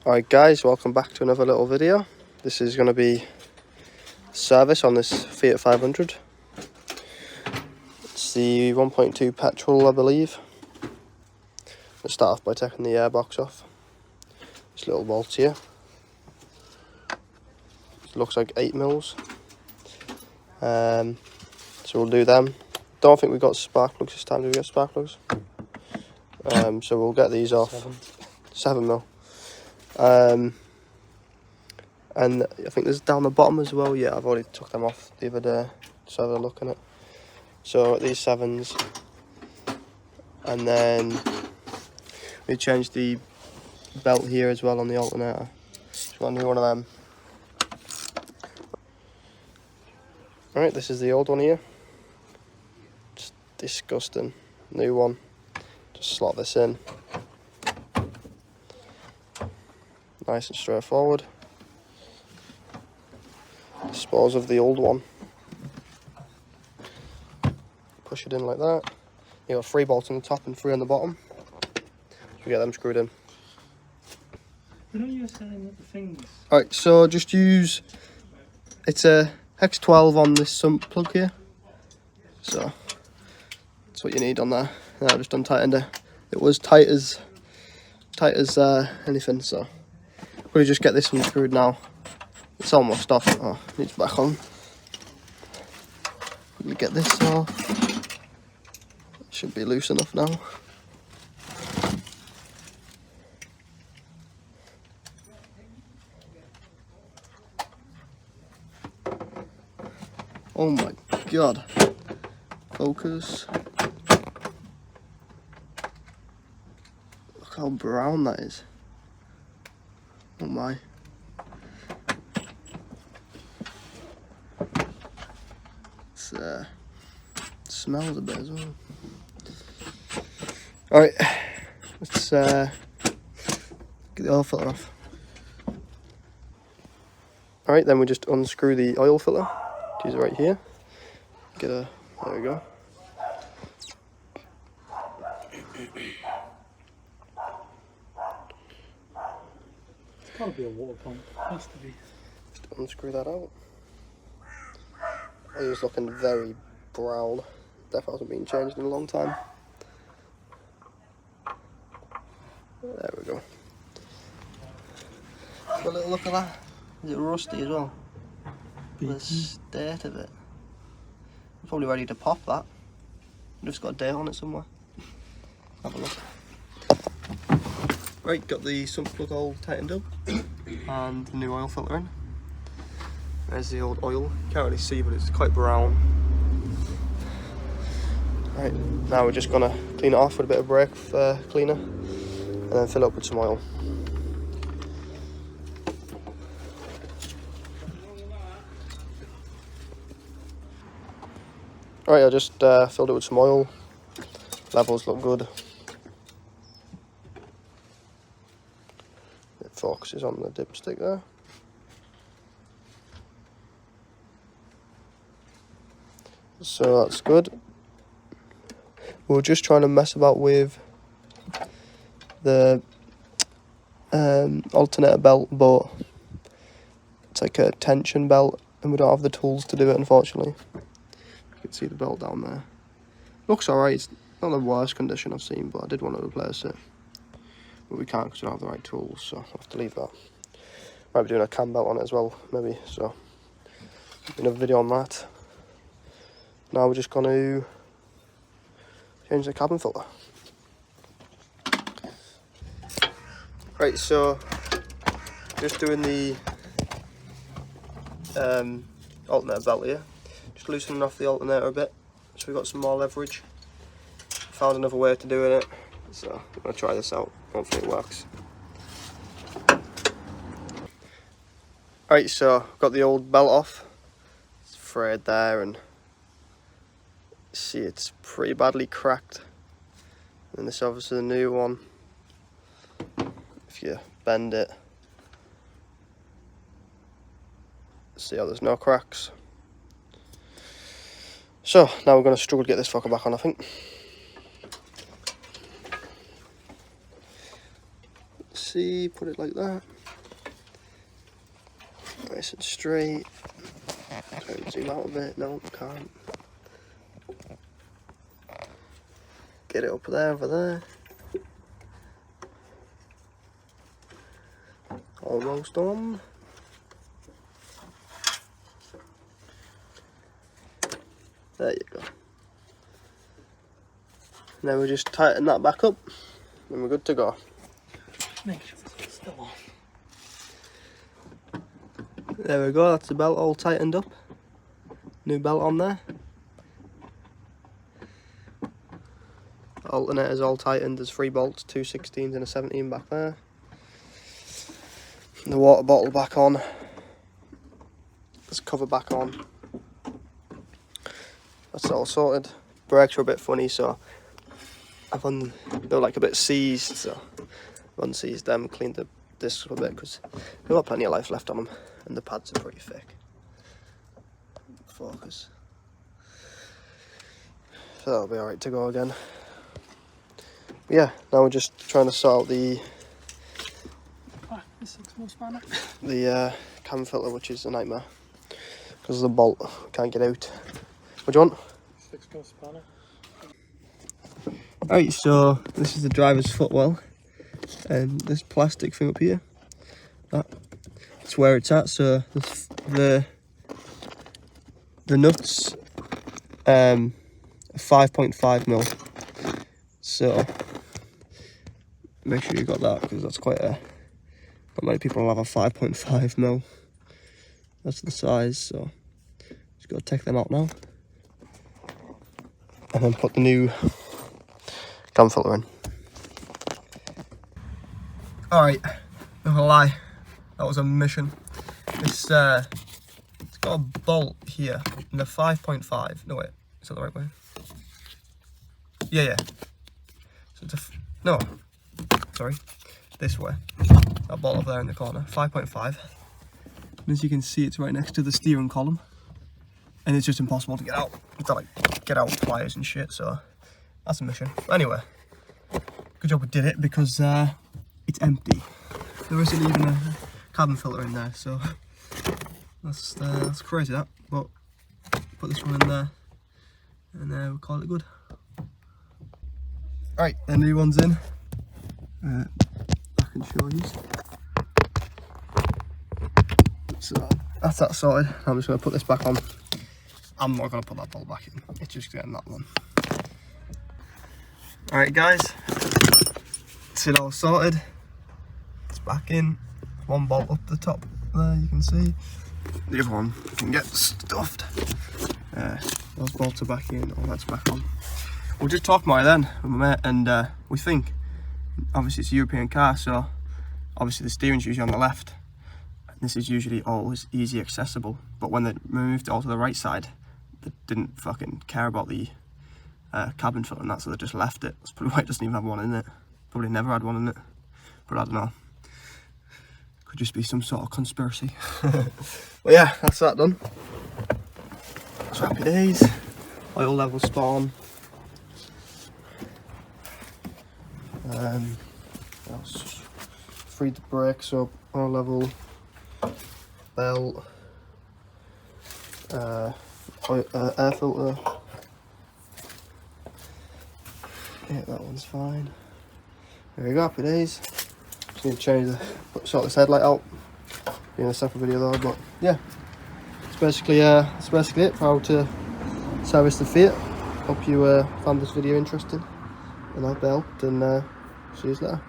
Alright guys, welcome back to another little video. This is going to be service on this Fiat 500. It's the 1.2 petrol, I believe. Let's start off by taking the airbox off. This little bolt here. It looks like 8mm. So we'll do them. Don't think we've got spark plugs this time. Do we get spark plugs? So we'll get these off. 7mm. And I think there's down the bottom as well. Yeah, I've already took them off the other day, just have a look at it. So these 7s, and then we changed the belt here as well on the alternator. Just want to do one of them. Alright, this is the old one here. It's disgusting. New one. Just slot this in. Nice and straightforward. Dispose of the old one. Push it in like that. You got 3 bolts on the top and 3 on the bottom. So we get them screwed in. I know you were selling the things. Alright, so just use, it's a hex 12 on this sump plug here. So that's what you need on there. And I just untightened it. It was tight as anything, so we'll just get this one screwed now. It's almost off. Oh, needs back on. We get this off. It should be loose enough now. Oh my god. Focus. Look how brown that is. Oh my. Smells a bit as well. Alright, let's get the oil filter off. Alright, then we just unscrew the oil filter. Use it right here. There we go. It's gotta be a water pump. It has to be. Just unscrew that out. It was looking very brown. Definitely hasn't been changed in a long time. There we go. Have a little look at that. Is it rusty as well? The state of it. I'm probably ready to pop that. Just got a date on it somewhere. Have a look. Right, got the sump plug all tightened up and the new oil filter in. There's the old oil. Can't really see, but it's quite brown. Right, now we're just gonna clean it off with a bit of brake cleaner and then fill it up with some oil. Alright, I just filled it with some oil. Levels look good. It focuses on the dipstick there. So that's good. We were just trying to mess about with the alternator belt, but it's like a tension belt and we don't have the tools to do it, unfortunately. You can see the belt down there. Looks alright, it's not the worst condition I've seen, but I did want to replace it. But we can't because we don't have the right tools, so I'll have to leave that. Might be doing a cam belt on it as well, maybe, so another video on that. Now we're just going to change the cabin filter. Right, so just doing the alternator belt here. Just loosening off the alternator a bit so we've got some more leverage. Found another way to do it, so I'm going to try this out. Hopefully it works. Right, so got the old belt off. It's frayed there and see it's pretty badly cracked, and this is obviously the new one. If you bend it, see how there's no cracks. So now we're going to struggle to get this fucker back on, I think. Let's see, put it like that. nice and straight. Try to zoom out a bit. No, can't. Get it up there, over there. Almost on. There you go. Now we just tighten that back up and we're good to go. Make sure it's still on. There we go, that's the belt all tightened up. New belt on there. Alternator's all tightened, there's 3 bolts, 2 16s and a 17 back there. The water bottle back on. This cover back on. That's all sorted. Brakes were a bit funny, so they're like a bit seized, so I've unseized them, cleaned the discs a bit because they've got plenty of life left on them, and the pads are pretty thick. Focus. So that'll be alright to go again. But yeah, now we're just trying to sort out the cam filter, which is a nightmare because of the bolt. Can't get out. What do you want? 6-go spanner. Alright, so this is the driver's footwell, and this plastic thing up here, that's where it's at. So the nuts 5.5mm, so make sure you got that because that's quite a, not many people will have a 5.5mm. That's the size, so just got to take them out now and then put the new cam filter in. Alright, not gonna lie, that was a mission. It's got a bolt here in the 5.5. No wait, is that the right way? Yeah. So it's no, sorry, this way. That bolt up there in the corner, 5.5. And as you can see, it's right next to the steering column, and it's just impossible to get out. You have to like get out with pliers and shit. So that's a mission. But anyway, good job we did it because it's empty. There isn't even a cabin filter in there, so that's crazy that. But put this one in there, and we'll call it good. Right, the new one's in. I can show you. So that's that sorted. I'm just going to put this back on. I'm not going to put that bolt back in. It's just getting that one. Alright guys, it's it all sorted. It's back in. One bolt up the top there, you can see. The other one can get stuffed. Those bolts are back in, all that's back on. We'll just talk more then with my mate, and we think, obviously it's a European car, so obviously the steering's usually on the left. This is usually always easy accessible, but when they moved it all to the right side, they didn't fucking care about the cabin filter and that, so they just left it. That's probably why it doesn't even have one in it. Probably never had one in it, but I don't know. Could just be some sort of conspiracy. But yeah, that's that done. It's happy days. Oil level spawn. Just freed the brakes up, oil level, belt, air filter. Yeah, that one's fine. There we go, happy days. Just need to change sort this headlight out. Be in a separate video though, but yeah. It's basically it for how to service the Fiat. Hope you found this video interesting and I hope it helped, and see you later.